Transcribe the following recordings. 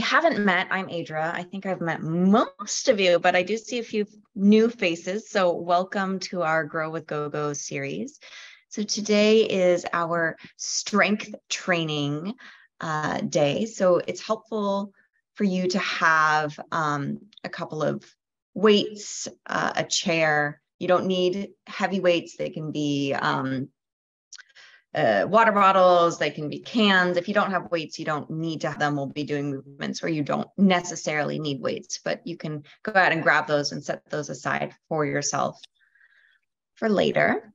haven't met, I'm Adra. I think I've met most of you, but I do see a few new faces. So welcome to our Grow with GoGo series. So today is our strength training day. So it's helpful for you to have a couple of weights, a chair. You don't need heavy weights. They can be water bottles, they can be cans. If you don't have weights, you don't need to have them. We'll be doing movements where you don't necessarily need weights, but you can go out and grab those and set those aside for yourself for later.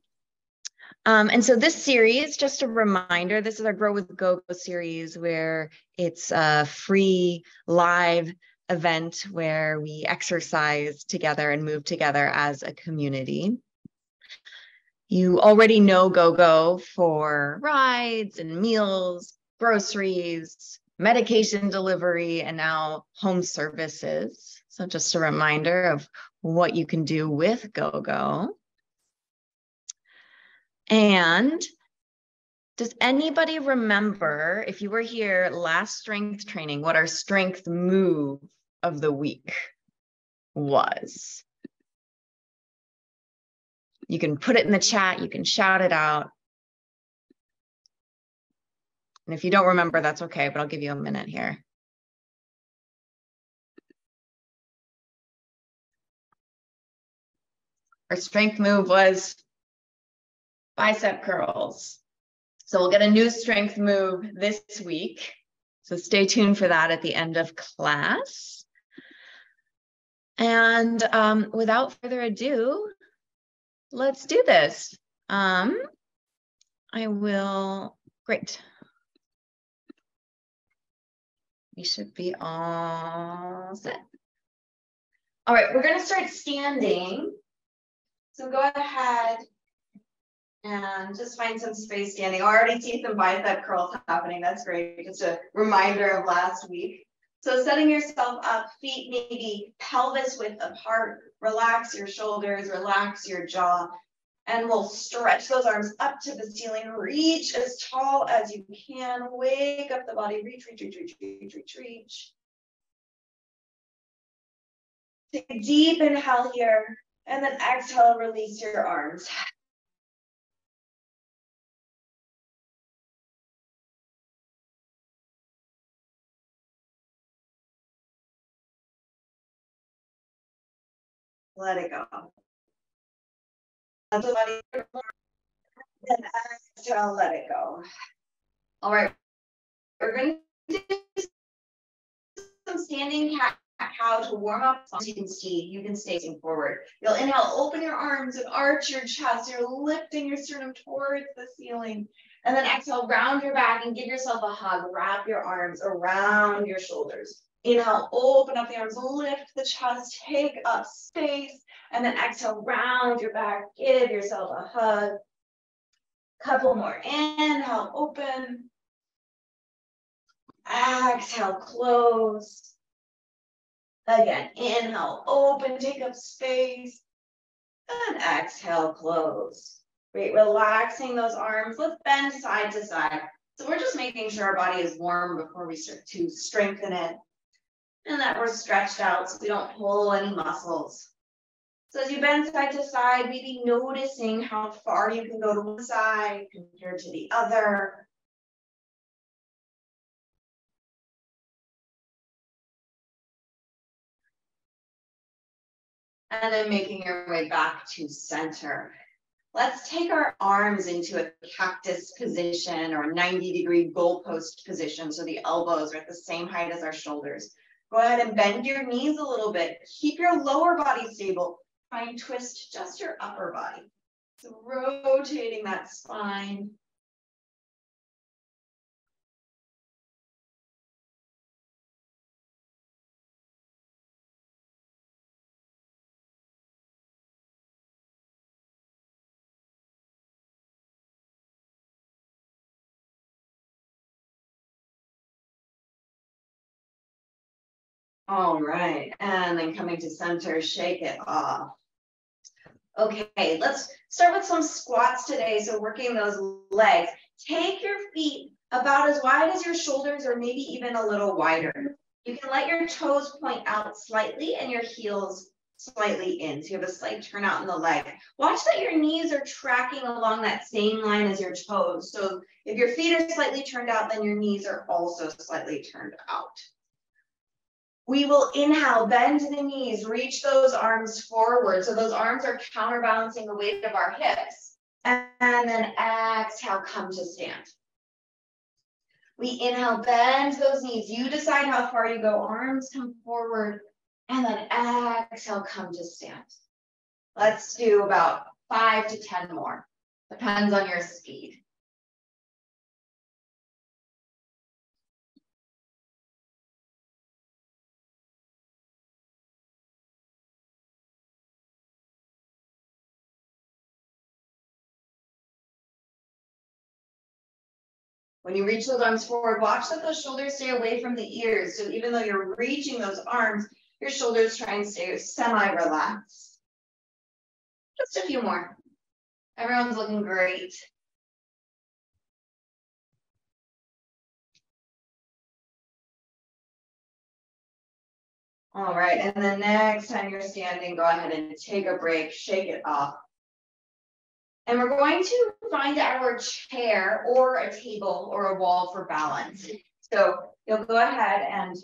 And so this series, just a reminder, this is our Grow with GoGo series, where it's a free live event where we exercise together and move together as a community. You already know GoGo for rides and meals, groceries, medication delivery, and now home services. So just a reminder of what you can do with GoGo. And does anybody remember, if you were here last strength training, what our strength move of the week was? You can put it in the chat, you can shout it out. And if you don't remember, that's okay, but I'll give you a minute here. Our strength move was bicep curls. So we'll get a new strength move this week. So stay tuned for that at the end of class. And without further ado, let's do this. Great. We should be all set. All right, we're gonna start standing. So go ahead and just find some space standing. I already see some bicep curls happening. That's great. Just a reminder of last week. So setting yourself up, feet maybe pelvis width apart. Relax your shoulders, relax your jaw. And we'll stretch those arms up to the ceiling. Reach as tall as you can. Wake up the body. Reach, reach, reach, reach, reach, reach, reach. Take a deep inhale here. And then exhale, release your arms. Let it go. And exhale, let it go. All right, we're going to do some standing cat-cow to warm up. So you can stay facing forward. You'll inhale, open your arms and arch your chest. You're lifting your sternum towards the ceiling. And then exhale, round your back and give yourself a hug. Wrap your arms around your shoulders. Inhale, open up the arms, lift the chest, take up space. And then exhale, round your back, give yourself a hug. Couple more. Inhale, open. Exhale, close. Again, inhale, open, take up space. And exhale, close. Great, relaxing those arms. Let's bend side to side. So we're just making sure our body is warm before we start to strengthen it. And that we're stretched out so we don't pull any muscles. So as you bend side to side, maybe noticing how far you can go to one side compared to the other. And then making your way back to center. Let's take our arms into a cactus position or 90-degree goalpost position so the elbows are at the same height as our shoulders. Go ahead and bend your knees a little bit. Keep your lower body stable. Try and twist just your upper body. So rotating that spine. All right, and then coming to center, shake it off. Okay, let's start with some squats today. So working those legs. Take your feet about as wide as your shoulders or maybe even a little wider. You can let your toes point out slightly and your heels slightly in. So you have a slight turnout in the leg. Watch that your knees are tracking along that same line as your toes. So if your feet are slightly turned out, then your knees are also slightly turned out. We will inhale, bend the knees, reach those arms forward. So those arms are counterbalancing the weight of our hips. And then exhale, come to stand. We inhale, bend those knees. You decide how far you go. Arms come forward. And then exhale, come to stand. Let's do about 5 to 10 more. Depends on your speed. When you reach those arms forward, watch that those shoulders stay away from the ears. So even though you're reaching those arms, your shoulders try and stay semi-relaxed. Just a few more. Everyone's looking great. All right, and then next time you're standing, go ahead and take a break, shake it off. And we're going to find our chair or a table or a wall for balance. So you'll go ahead and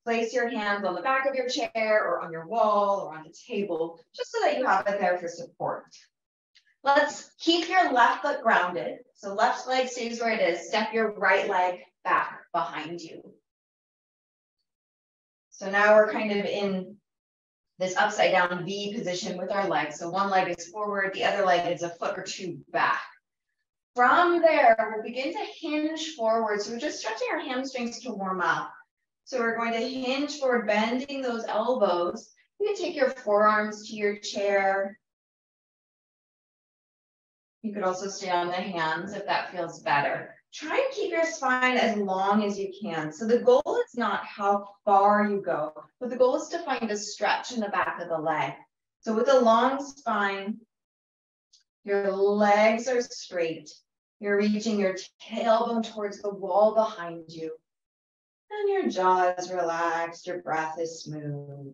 place your hands on the back of your chair or on your wall or on the table, just so that you have it there for support. Let's keep your left foot grounded. So left leg stays where it is. Step your right leg back behind you. So now we're kind of in this upside down V position with our legs. So one leg is forward, the other leg is a foot or two back. From there, we'll begin to hinge forward. So we're just stretching our hamstrings to warm up. So we're going to hinge forward, bending those elbows. You can take your forearms to your chair. You could also stay on the hands if that feels better. Try and keep your spine as long as you can. So the goal is not how far you go, but the goal is to find a stretch in the back of the leg. So with a long spine, your legs are straight. You're reaching your tailbone towards the wall behind you. And your jaw is relaxed, your breath is smooth.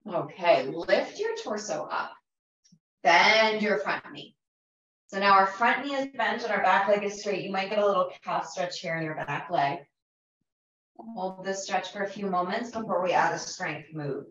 Okay, lift your torso up. Bend your front knee. So now our front knee is bent and our back leg is straight. You might get a little calf stretch here in your back leg. Hold this stretch for a few moments before we add a strength move.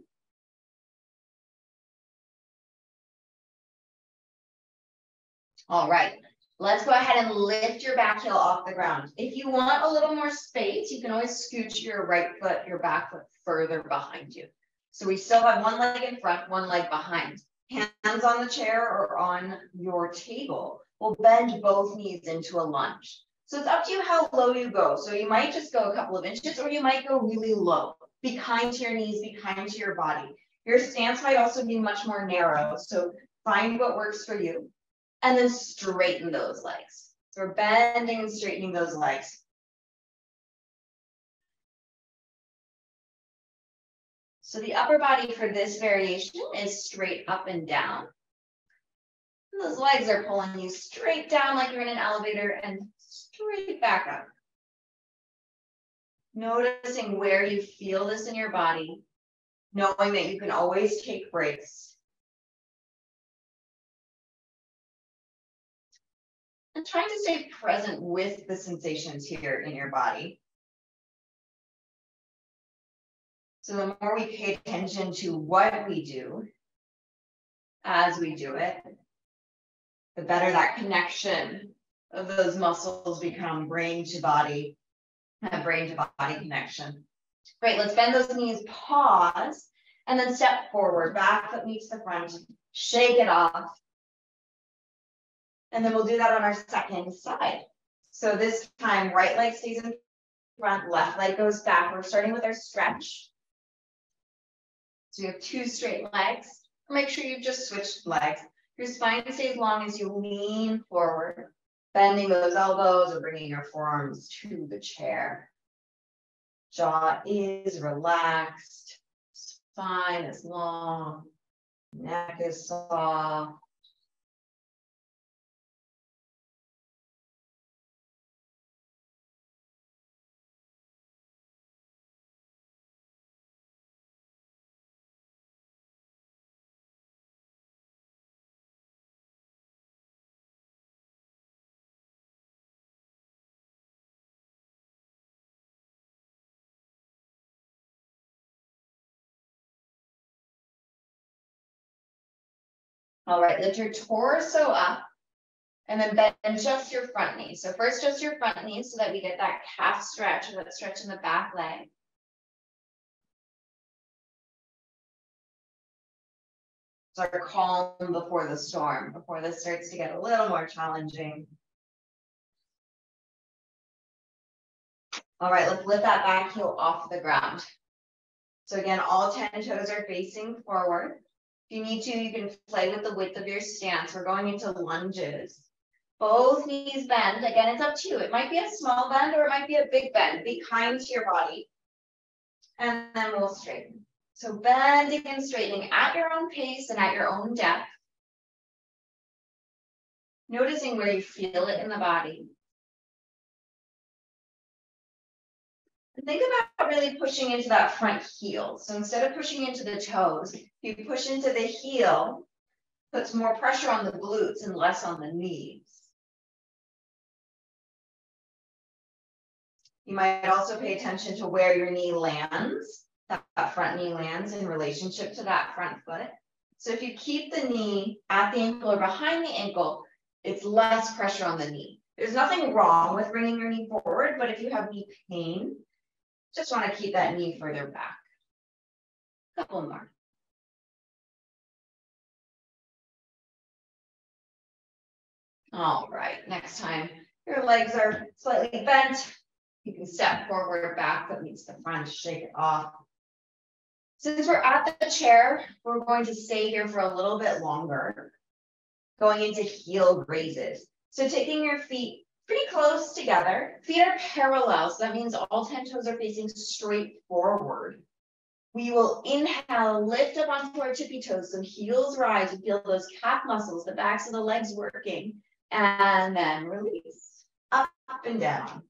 All right, let's go ahead and lift your back heel off the ground. If you want a little more space, you can always scooch your right foot, your back foot further behind you. So we still have one leg in front, one leg behind. Hands on the chair or on your table. We'll bend both knees into a lunge. So it's up to you how low you go. So you might just go a couple of inches or you might go really low. Be kind to your knees, be kind to your body. Your stance might also be much more narrow. So find what works for you. And then straighten those legs. So we're bending and straightening those legs. So the upper body for this variation is straight up and down. And those legs are pulling you straight down like you're in an elevator and straight back up. Noticing where you feel this in your body, knowing that you can always take breaks. And trying to stay present with the sensations here in your body. So the more we pay attention to what we do as we do it, the better that connection of those muscles become brain to body, that brain to body connection. Great, let's bend those knees, pause, and then step forward. Back foot meets the front, shake it off. And then we'll do that on our second side. So this time, right leg stays in front, left leg goes back. We're starting with our stretch. So you have two straight legs. Make sure you've just switched legs. Your spine stays long as you lean forward, bending those elbows or bringing your forearms to the chair. Jaw is relaxed, spine is long, neck is soft. All right, lift your torso up and then bend just your front knee. So first just your front knee so that we get that calf stretch or that stretch in the back leg. So our calm before the storm, before this starts to get a little more challenging. All right, let's lift that back heel off the ground. So again, all 10 toes are facing forward. If you need to, you can play with the width of your stance. We're going into lunges. Both knees bend. Again, it's up to you. It might be a small bend or it might be a big bend. Be kind to your body. And then we'll straighten. So bending and straightening at your own pace and at your own depth. Noticing where you feel it in the body. And think about really pushing into that front heel. So instead of pushing into the toes, you push into the heel, puts more pressure on the glutes and less on the knees. You might also pay attention to where your knee lands, that front knee lands in relationship to that front foot. So if you keep the knee at the ankle or behind the ankle, it's less pressure on the knee. There's nothing wrong with bringing your knee forward, but if you have knee pain, just want to keep that knee further back. A couple more. All right, next time your legs are slightly bent, you can step forward, back, that meets the front, shake it off. Since we're at the chair, we're going to stay here for a little bit longer, going into heel raises. So taking your feet pretty close together, feet are parallel, so that means all 10 toes are facing straight forward. We will inhale, lift up onto our tippy toes, so heels rise, you feel those calf muscles, the backs of the legs working, and then release, up and down.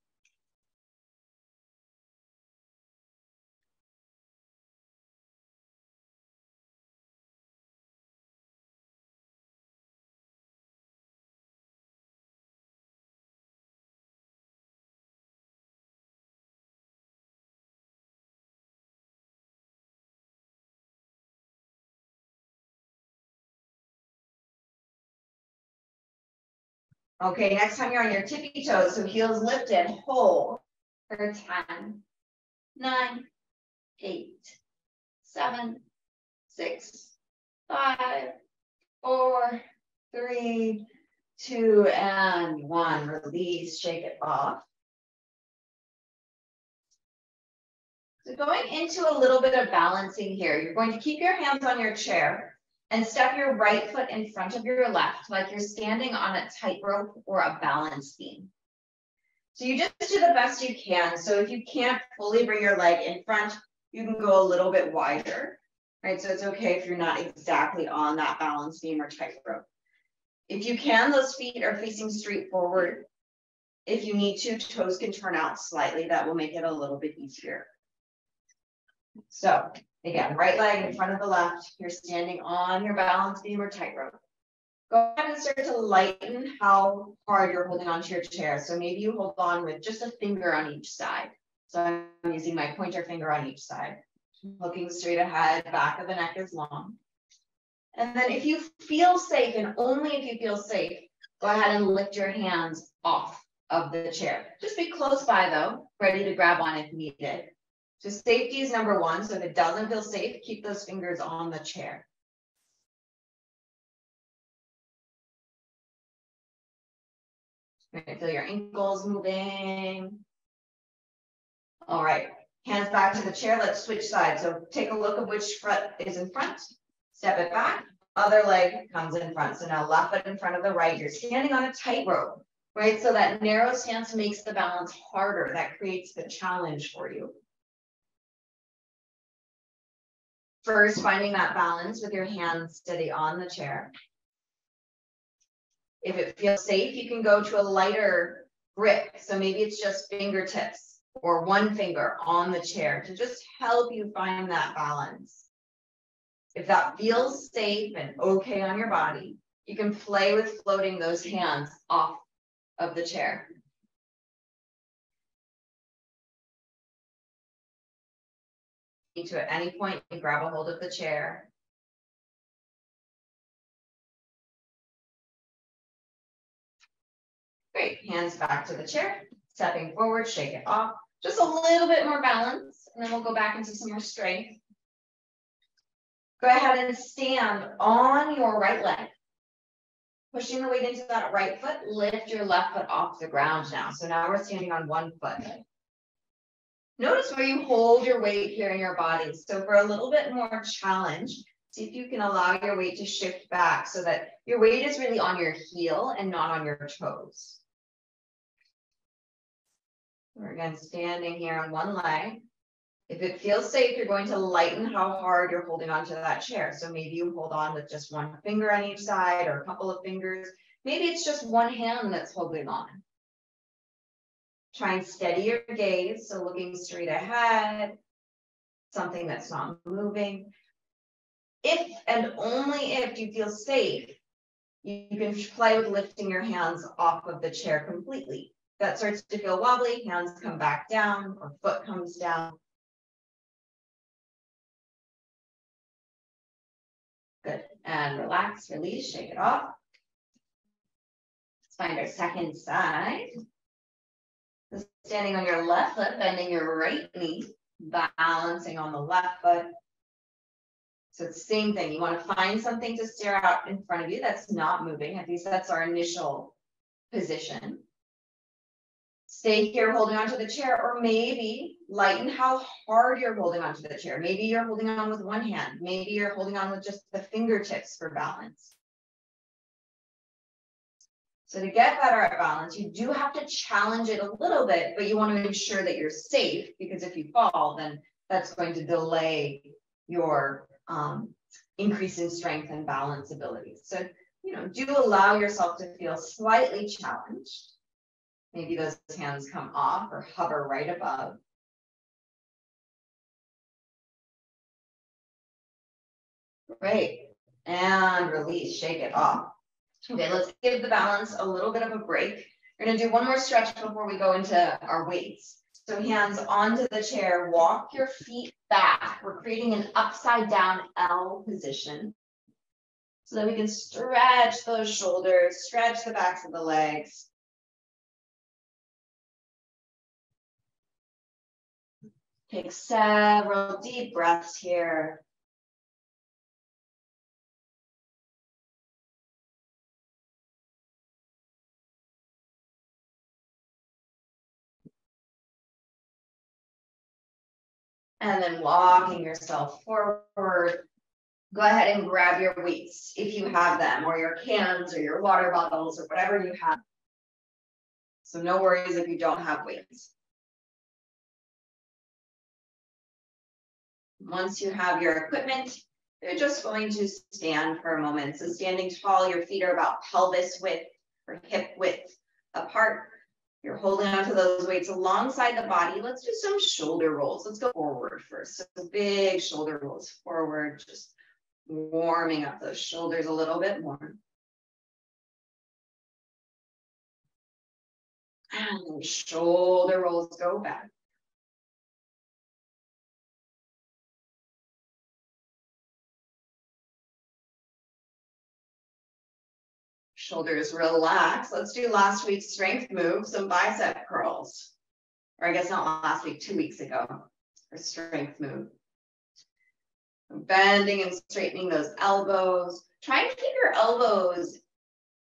Okay, next time you're on your tippy toes, so heels lifted, hold for 10, 9, 8, 7, 6, 5, 4, 3, 2, and 1. Release, shake it off. So going into a little bit of balancing here, you're going to keep your hands on your chair and step your right foot in front of your left, like you're standing on a tightrope or a balance beam. So you just do the best you can. So if you can't fully bring your leg in front, you can go a little bit wider, right? So it's okay if you're not exactly on that balance beam or tightrope. If you can, those feet are facing straight forward. If you need to, toes can turn out slightly. That will make it a little bit easier. So again, right leg in front of the left, you're standing on your balance beam or tightrope. Go ahead and start to lighten how hard you're holding onto your chair. So maybe you hold on with just a finger on each side. So I'm using my pointer finger on each side. Looking straight ahead, back of the neck is long. And then if you feel safe, and only if you feel safe, go ahead and lift your hands off of the chair. Just be close by though, ready to grab on if needed. So safety is number one. So if it doesn't feel safe, keep those fingers on the chair. You're gonna feel your ankles moving. All right, hands back to the chair. Let's switch sides. So take a look at which foot is in front. Step it back. Other leg comes in front. So now left foot in front of the right. You're standing on a tightrope, right? So that narrow stance makes the balance harder. That creates the challenge for you. First, finding that balance with your hands steady on the chair. If it feels safe, you can go to a lighter grip. So maybe it's just fingertips or one finger on the chair to just help you find that balance. If that feels safe and okay on your body, you can play with floating those hands off of the chair. To at any point, you grab a hold of the chair. Great, hands back to the chair, stepping forward, shake it off. Just a little bit more balance, and then we'll go back into some more strength. Go ahead and stand on your right leg. Pushing the weight into that right foot, lift your left foot off the ground now. So now we're standing on one foot. Notice where you hold your weight here in your body. So for a little bit more challenge, see if you can allow your weight to shift back so that your weight is really on your heel and not on your toes. We're again standing here on one leg. If it feels safe, you're going to lighten how hard you're holding onto that chair. So maybe you hold on with just one finger on each side or a couple of fingers. Maybe it's just one hand that's holding on. Try and steady your gaze, so looking straight ahead, something that's not moving. If and only if you feel safe, you can play with lifting your hands off of the chair completely. If that starts to feel wobbly, hands come back down or foot comes down. Good, and relax, release, shake it off. Let's find our second side. Standing on your left foot, bending your right knee, balancing on the left foot. So it's the same thing. You want to find something to stare out in front of you that's not moving. At least that's our initial position. Stay here holding onto the chair, or maybe lighten how hard you're holding onto the chair. Maybe you're holding on with one hand. Maybe you're holding on with just the fingertips for balance. So to get better at balance, you do have to challenge it a little bit, but you want to ensure that you're safe, because if you fall, then that's going to delay your increase in strength and balance abilities. So, do allow yourself to feel slightly challenged. Maybe those hands come off or hover right above. Great. And release, shake it off. Okay, let's give the balance a little bit of a break. We're going to do one more stretch before we go into our weights. So hands onto the chair, walk your feet back. We're creating an upside down L position so that we can stretch those shoulders, stretch the backs of the legs. Take several deep breaths here. And then walking yourself forward. Go ahead and grab your weights if you have them, or your cans or your water bottles or whatever you have. So no worries if you don't have weights. Once you have your equipment, you're just going to stand for a moment. So standing tall, your feet are about pelvis width or hip width apart. You're holding onto those weights alongside the body. Let's do some shoulder rolls. Let's go forward first. So big shoulder rolls forward, just warming up those shoulders a little bit more. And shoulder rolls go back. Shoulders relax. Let's do last week's strength move, some bicep curls. Or I guess not last week, 2 weeks ago, for strength move. Bending and straightening those elbows. Try to keep your elbows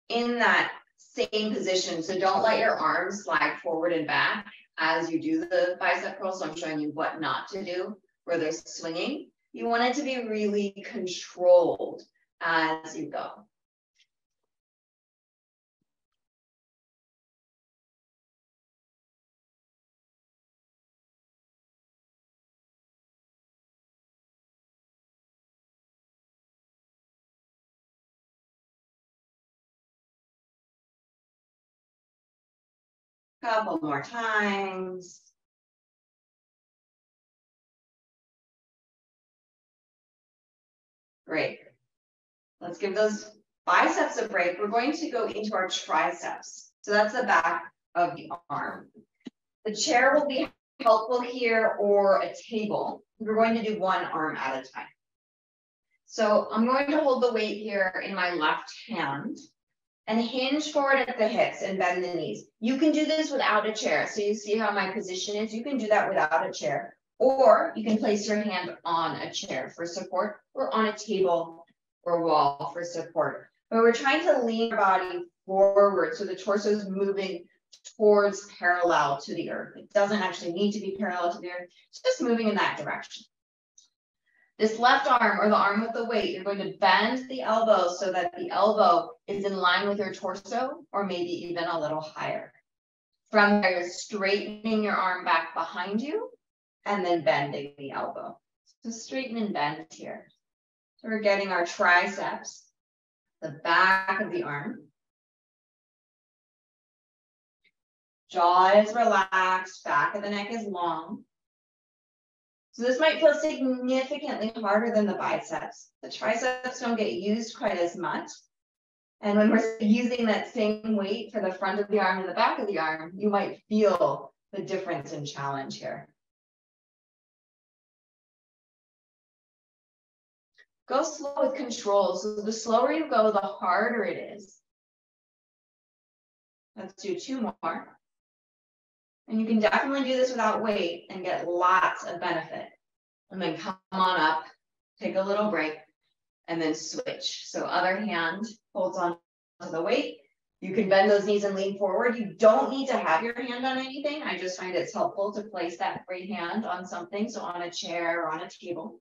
in that same position. So don't let your arms slide forward and back as you do the bicep curl. So I'm showing you what not to do where they're swinging. You want it to be really controlled as you go. Couple more times. Great. Let's give those biceps a break. We're going to go into our triceps. So that's the back of the arm. The chair will be helpful here, or a table. We're going to do one arm at a time. So I'm going to hold the weight here in my left hand. and hinge forward at the hips and bend the knees. You can do this without a chair. So you see how my position is? You can do that without a chair, or you can place your hand on a chair for support or on a table or wall for support. But we're trying to lean our body forward so the torso is moving towards parallel to the earth. It doesn't actually need to be parallel to the earth. It's just moving in that direction. This left arm, or the arm with the weight, you're going to bend the elbow so that the elbow is in line with your torso, or maybe even a little higher. From there, you're straightening your arm back behind you and then bending the elbow. So straighten and bend here. So we're getting our triceps, the back of the arm. Jaw is relaxed, back of the neck is long. So this might feel significantly harder than the biceps. The triceps don't get used quite as much. And when we're using that same weight for the front of the arm and the back of the arm, you might feel the difference in challenge here. Go slow with control. So the slower you go, the harder it is. Let's do 2 more. And you can definitely do this without weight and get lots of benefit. And then come on up, take a little break, and then switch. So other hand holds on to the weight. You can bend those knees and lean forward. You don't need to have your hand on anything. I just find it's helpful to place that free hand on something, so on a chair or on a table.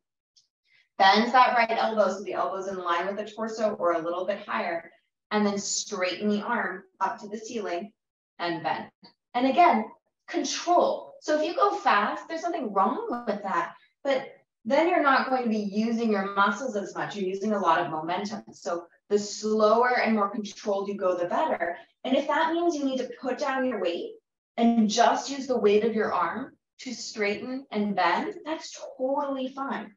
Bend that right elbow so the elbow's in line with the torso or a little bit higher, and then straighten the arm up to the ceiling and bend. And again, control. So if you go fast, there's nothing wrong with that, but then you're not going to be using your muscles as much. You're using a lot of momentum. So the slower and more controlled you go, the better. And if that means you need to put down your weight and just use the weight of your arm to straighten and bend, that's totally fine.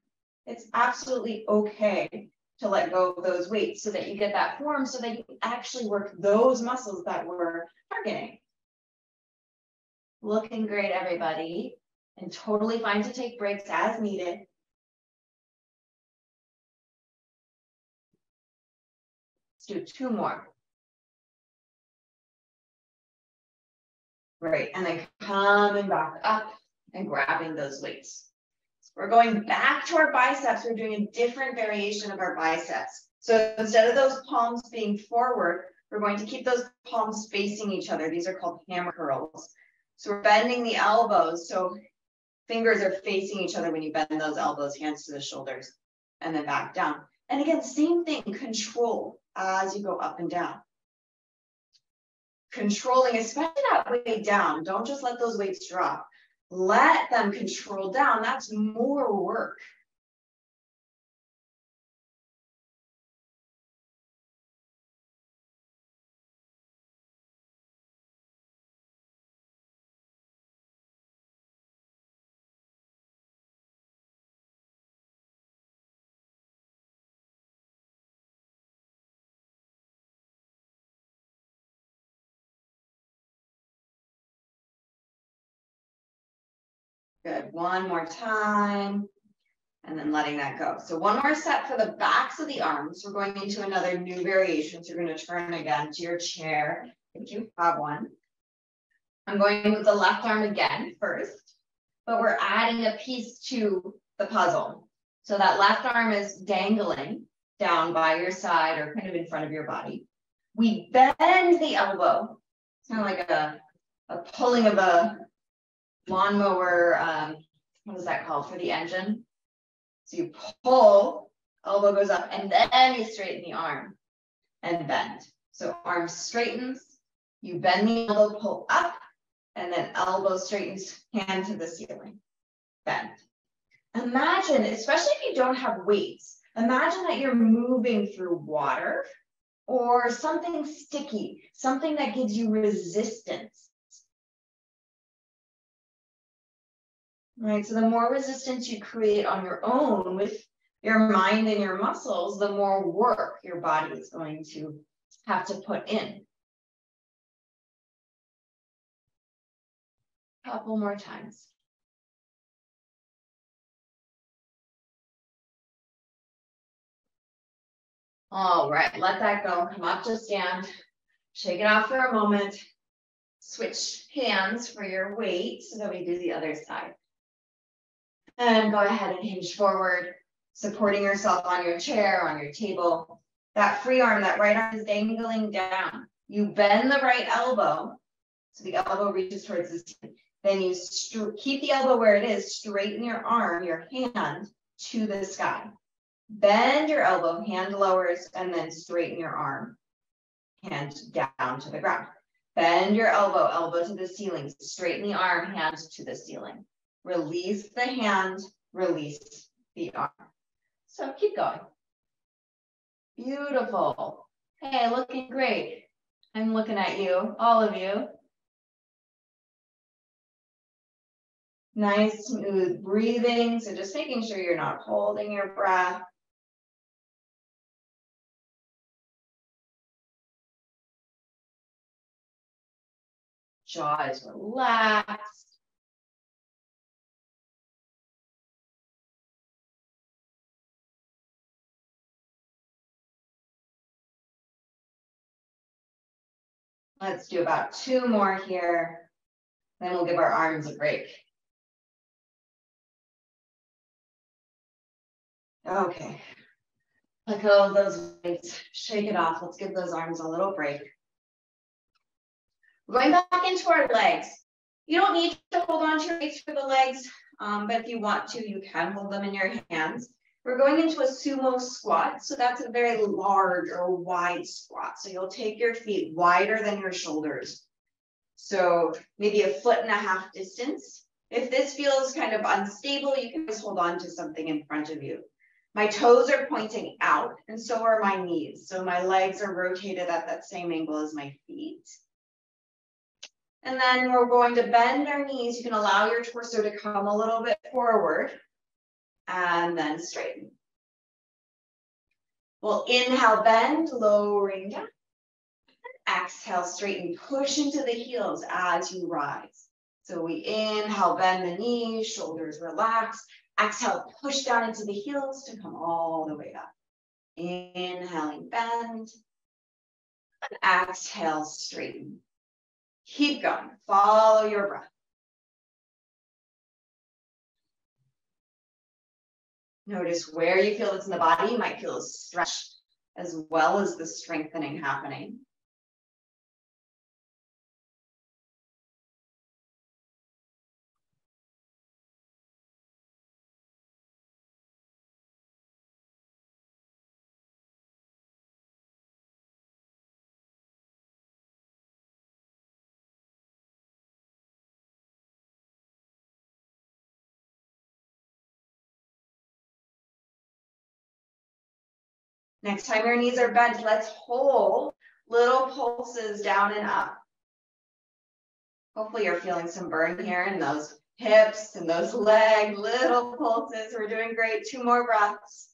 It's absolutely okay to let go of those weights so that you get that form, so that you can actually work those muscles that we're targeting. Looking great, everybody, and totally fine to take breaks as needed. Let's do 2 more. Great, and then coming back up and grabbing those weights. So we're going back to our biceps. We're doing a different variation of our biceps. So instead of those palms being forward, we're going to keep those palms facing each other. These are called hammer curls. So we're bending the elbows. So fingers are facing each other when you bend those elbows, hands to the shoulders, and then back down. And again, same thing, control as you go up and down. Controlling, especially that weight down. Don't just let those weights drop. Let them control down. That's more work. Good, 1 more time, and then letting that go. So 1 more set for the backs of the arms. We're going into another new variation. So you're going to turn again to your chair if you have one. I'm going with the left arm again first, but we're adding a piece to the puzzle. So that left arm is dangling down by your side or kind of in front of your body. We bend the elbow. It's kind of like a pulling of a lawnmower, what is that called, for the engine? So you pull, elbow goes up, and then you straighten the arm and bend. So arm straightens, you bend the elbow, pull up, and then elbow straightens, hand to the ceiling, bend. Imagine, especially if you don't have weights, imagine that you're moving through water or something sticky, something that gives you resistance. Right, so the more resistance you create on your own with your mind and your muscles, the more work your body is going to have to put in. A couple more times. All right, let that go. Come up to stand. Shake it off for a moment. Switch hands for your weight so that we do the other side. And go ahead and hinge forward, supporting yourself on your chair, on your table. That free arm, that right arm is dangling down. You bend the right elbow, so the elbow reaches towards the ceiling. Then you keep the elbow where it is, straighten your arm, your hand to the sky. Bend your elbow, hand lowers, and then straighten your arm, hand down to the ground. Bend your elbow, elbow to the ceiling, straighten the arm, hand to the ceiling. Release the hand, release the arm. So keep going. Beautiful. Hey, looking great. I'm looking at you, all of you. Nice, smooth breathing. So just making sure you're not holding your breath. Jaw is relaxed. Let's do about 2 more here. Then we'll give our arms a break. Okay. Let go of those weights. Shake it off. Let's give those arms a little break. We're going back into our legs. You don't need to hold on to your weights for the legs, but if you want to, you can hold them in your hands. We're going into a sumo squat. So that's a very large or wide squat. So you'll take your feet wider than your shoulders. So maybe 1.5 foot distance. If this feels kind of unstable, you can just hold on to something in front of you. My toes are pointing out, and so are my knees. So my legs are rotated at that same angle as my feet. And then we're going to bend our knees. You can allow your torso to come a little bit forward and then straighten. We'll inhale, bend, lowering down. Exhale, straighten, push into the heels as you rise. So we inhale, bend the knees, shoulders relax. Exhale, push down into the heels to come all the way up. Inhaling, bend. And exhale, straighten. Keep going. Follow your breath. Notice where you feel this in the body. You might feel a stretch as well as the strengthening happening. Next time your knees are bent, let's hold little pulses down and up. Hopefully you're feeling some burn here in those hips and those legs, little pulses. We're doing great. 2 more breaths.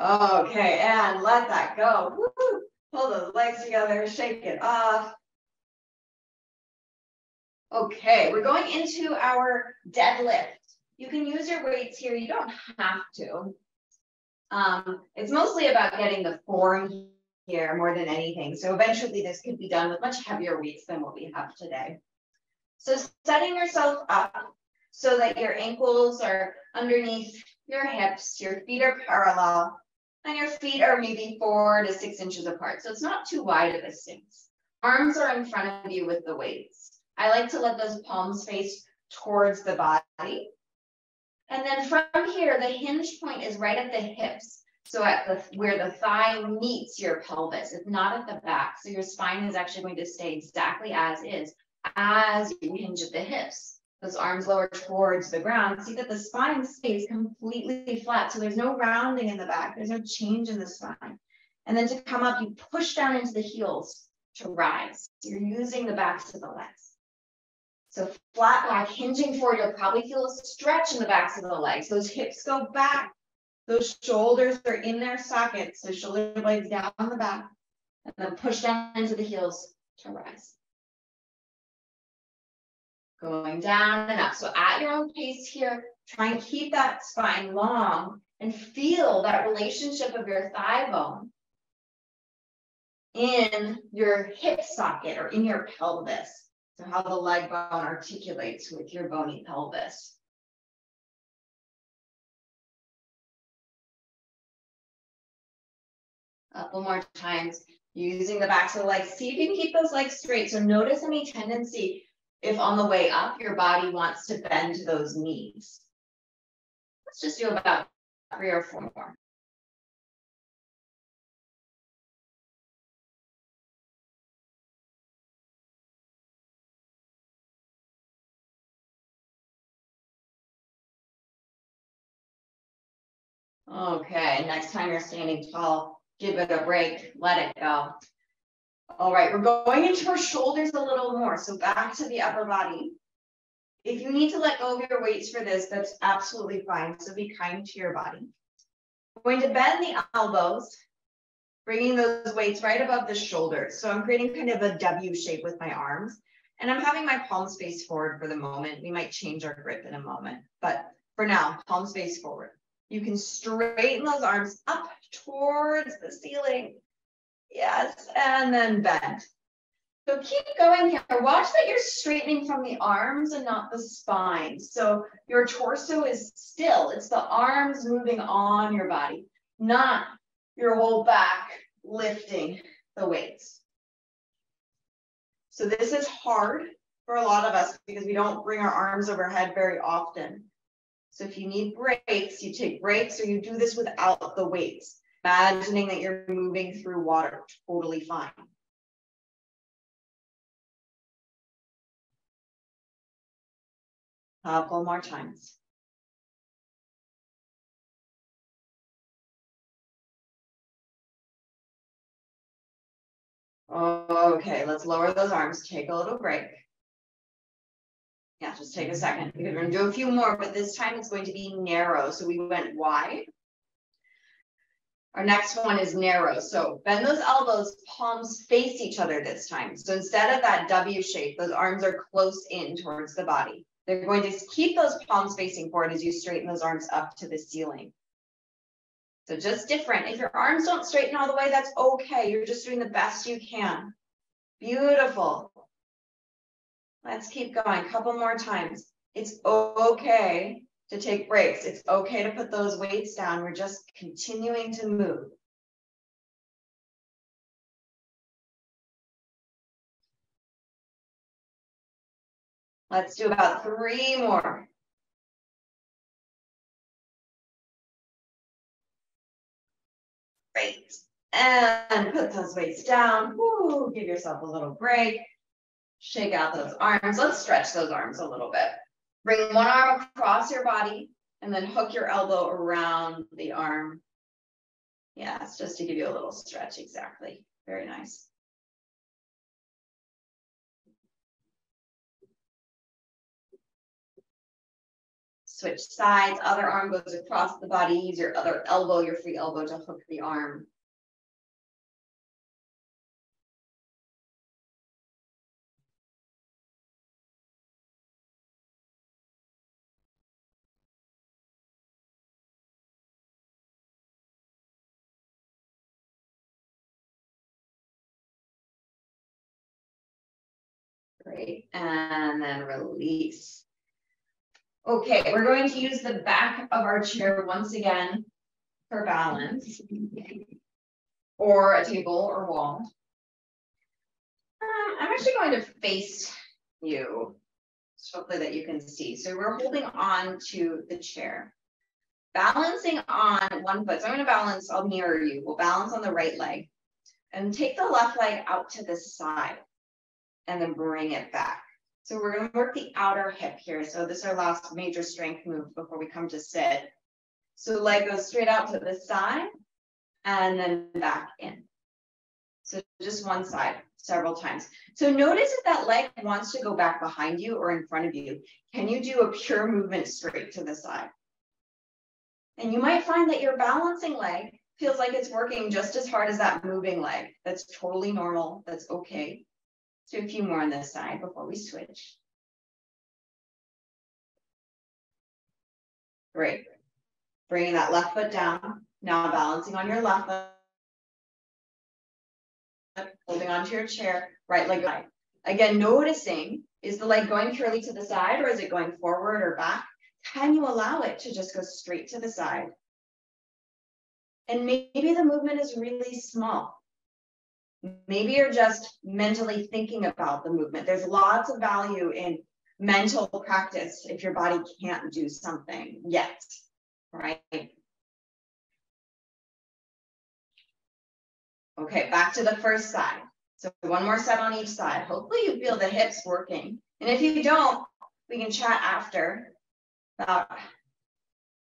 Okay, and let that go. Woo! Pull those legs together, shake it off. Okay, we're going into our deadlift. You can use your weights here. You don't have to. It's mostly about getting the form here more than anything. So eventually this could be done with much heavier weights than what we have today. So setting yourself up so that your ankles are underneath your hips, your feet are parallel, and your feet are maybe 4 to 6 inches apart. So it's not too wide of a stance. Arms are in front of you with the weights. I like to let those palms face towards the body. And then from here, the hinge point is right at the hips. So at where the thigh meets your pelvis, it's not at the back. So your spine is actually going to stay exactly as is as you hinge at the hips. Those arms lower towards the ground. See that the spine stays completely flat. So there's no rounding in the back. There's no change in the spine. And then to come up, you push down into the heels to rise. So you're using the backs of the legs. So flat back, hinging forward, you'll probably feel a stretch in the backs of the legs. Those hips go back. Those shoulders are in their sockets. So shoulder blades down the back. And then push down into the heels to rise. Going down and up. So at your own pace here, try and keep that spine long and feel that relationship of your thigh bone in your hip socket or in your pelvis. So how the leg bone articulates with your bony pelvis. A couple more times, using the backs of the legs. See if you can keep those legs straight. So notice any tendency if on the way up, your body wants to bend those knees. Let's just do about 3 or 4 more. Okay, next time you're standing tall, give it a break, let it go. All right, we're going into our shoulders a little more. So back to the upper body. If you need to let go of your weights for this, that's absolutely fine. So be kind to your body. We're going to bend the elbows, bringing those weights right above the shoulders. So I'm creating kind of a W shape with my arms. And I'm having my palms face forward for the moment. We might change our grip in a moment. But for now, palms face forward. You can straighten those arms up towards the ceiling. Yes, and then bend. So keep going here. Watch that you're straightening from the arms and not the spine. So your torso is still. It's the arms moving on your body, not your whole back lifting the weights. So this is hard for a lot of us because we don't bring our arms overhead very often. So if you need breaks, you take breaks, or you do this without the weights, imagining that you're moving through water, totally fine. A couple more times. Okay, let's lower those arms, take a little break. Yeah, just take a second. We're going to do a few more, but this time it's going to be narrow. So we went wide. Our next one is narrow. So bend those elbows, palms face each other this time. So instead of that W shape, those arms are close in towards the body. They're going to keep those palms facing forward as you straighten those arms up to the ceiling. So just different. If your arms don't straighten all the way, that's okay. You're just doing the best you can. Beautiful. Let's keep going. A couple more times. It's okay to take breaks. It's okay to put those weights down. We're just continuing to move. Let's do about 3 more. Great. And put those weights down. Woo, give yourself a little break. Shake out those arms. Let's stretch those arms a little bit. Bring one arm across your body and then hook your elbow around the arm. Yes, just to give you a little stretch. Exactly. Very nice. Switch sides. Other arm goes across the body. Use your other elbow, your free elbow, to hook the arm. Great. And then release. Okay, we're going to use the back of our chair once again for balance, or a table or wall. I'm actually going to face you, so hopefully that you can see. So we're holding on to the chair, balancing on one foot. So I'm going to balance, I'll mirror you. We'll balance on the right leg and take the left leg out to the side and then bring it back. So we're going to work the outer hip here. So this is our last major strength move before we come to sit. So the leg goes straight out to the side and then back in. So just one side several times. So notice if that leg wants to go back behind you or in front of you. Can you do a pure movement straight to the side? And you might find that your balancing leg feels like it's working just as hard as that moving leg. That's totally normal. That's okay. Let's do a few more on this side before we switch. Great. Bringing that left foot down. Now balancing on your left foot. holding onto your chair, right leg wide. Again, noticing, is the leg going purely to the side or is it going forward or back? Can you allow it to just go straight to the side? And maybe the movement is really small. Maybe you're just mentally thinking about the movement. There's lots of value in mental practice if your body can't do something yet, right? Okay, back to the first side. So one more set on each side. Hopefully you feel the hips working. And if you don't, we can chat after about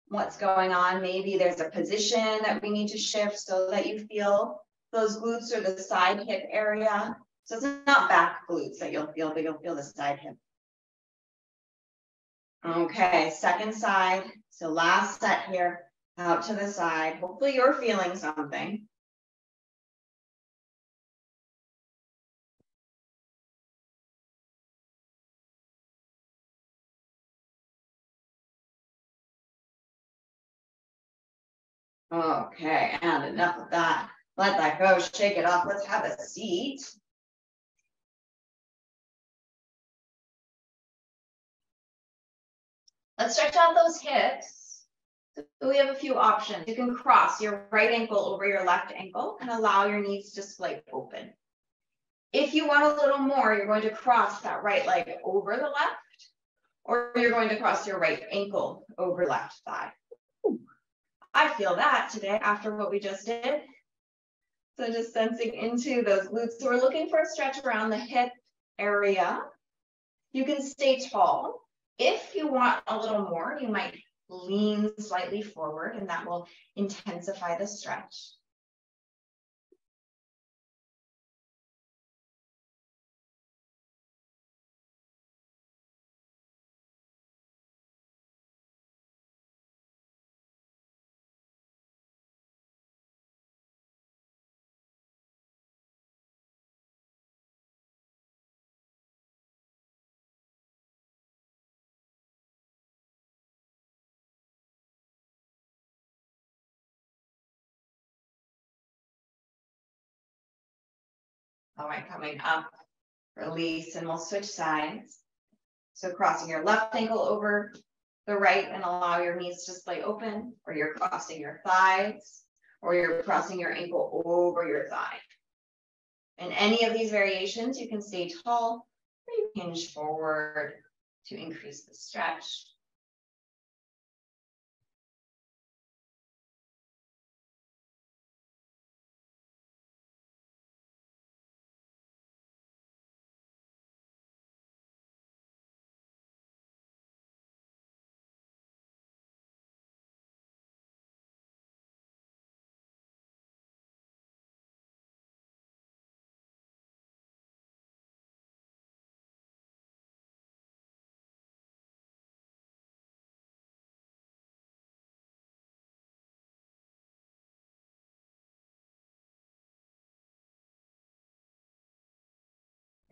what's going on. Maybe there's a position that we need to shift so that you feel those glutes or the side hip area. So it's not back glutes that you'll feel, but you'll feel the side hip. Okay, second side. So last set here, out to the side. Hopefully you're feeling something. Okay, and enough of that. Let that go, shake it off. Let's have a seat. Let's stretch out those hips. So we have a few options. You can cross your right ankle over your left ankle and allow your knees to splay open. If you want a little more, you're going to cross that right leg over the left, or you're going to cross your right ankle over left thigh. Ooh, I feel that today after what we just did. So just sensing into those glutes. So we're looking for a stretch around the hip area. You can stay tall. If you want a little more, you might lean slightly forward and that will intensify the stretch. All right, coming up, release, and we'll switch sides. So crossing your left ankle over the right and allow your knees to splay open, or you're crossing your thighs, or you're crossing your ankle over your thigh. In any of these variations, you can stay tall or you hinge forward to increase the stretch.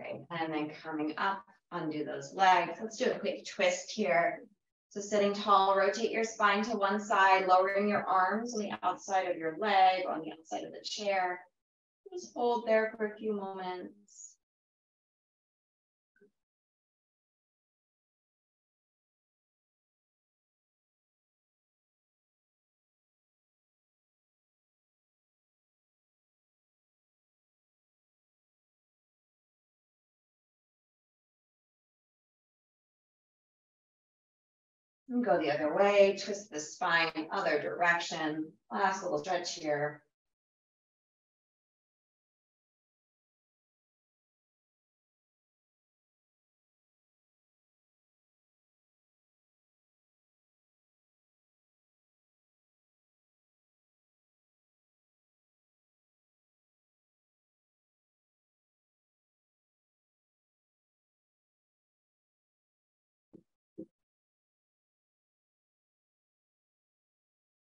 Okay, and then coming up, undo those legs. Let's do a quick twist here. So sitting tall, rotate your spine to one side, lowering your arms on the outside of your leg, on the outside of the chair. Just hold there for a few moments. And go the other way, twist the spine, other direction. Last little stretch here.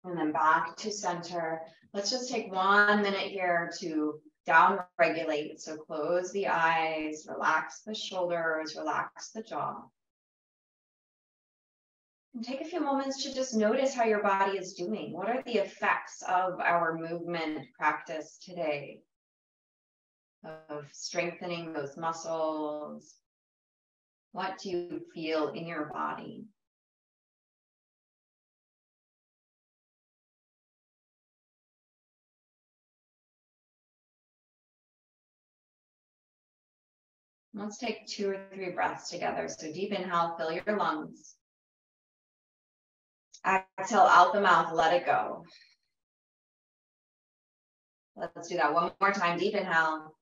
And then back to center. Let's just take 1 minute here to down regulate. So close the eyes, relax the shoulders, relax the jaw. And take a few moments to just notice how your body is doing. What are the effects of our movement practice today? of strengthening those muscles. What do you feel in your body? Let's take 2 or 3 breaths together. So deep inhale, fill your lungs. Exhale out the mouth, let it go. Let's do that one more time. Deep inhale.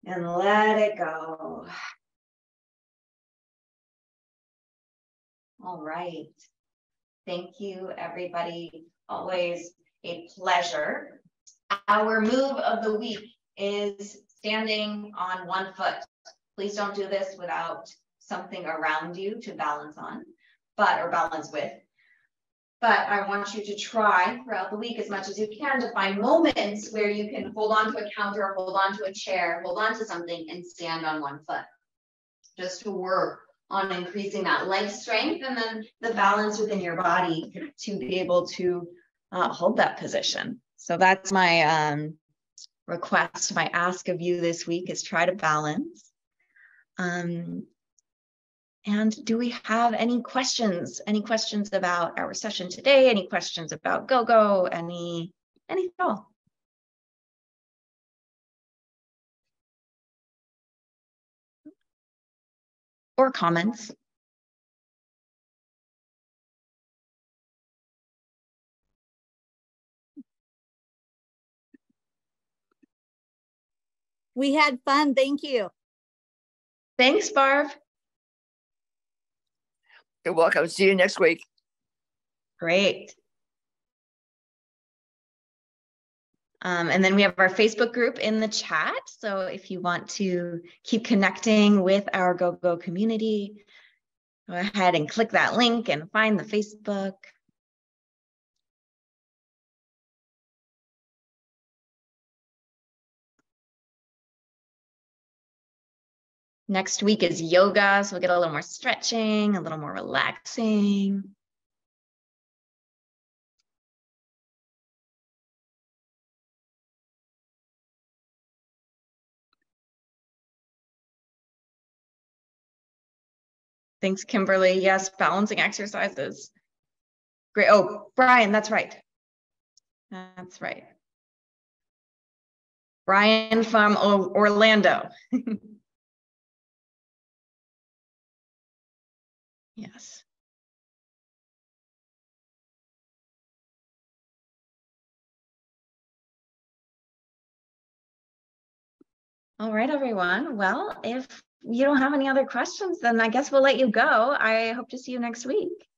And let it go. All right. Thank you, everybody. Always a pleasure. Our move of the week is standing on one foot. Please don't do this without something around you to balance on, or balance with. But I want you to try throughout the week as much as you can to find moments where you can hold on to a counter, hold on to a chair, hold on to something and stand on one foot. Just to work on increasing that leg strength and then the balance within your body to be able to hold that position. So that's my request, my ask of you this week is try to balance. And do we have any questions? Any questions about our session today? Any questions about GoGo? Any at all? Or comments? We had fun. Thank you. Thanks, Barb. You're welcome. See you next week. Great. And then we have our Facebook group in the chat. So if you want to keep connecting with our GoGo community, go ahead and click that link and find the Facebook. Next week is yoga, so we'll get a little more stretching, a little more relaxing. Thanks, Kimberly. Yes, balancing exercises. Great. Oh, Brian, that's right. That's right. Brian from Orlando. Yes. All right, everyone. Well, if you don't have any other questions, then I guess we'll let you go. I hope to see you next week.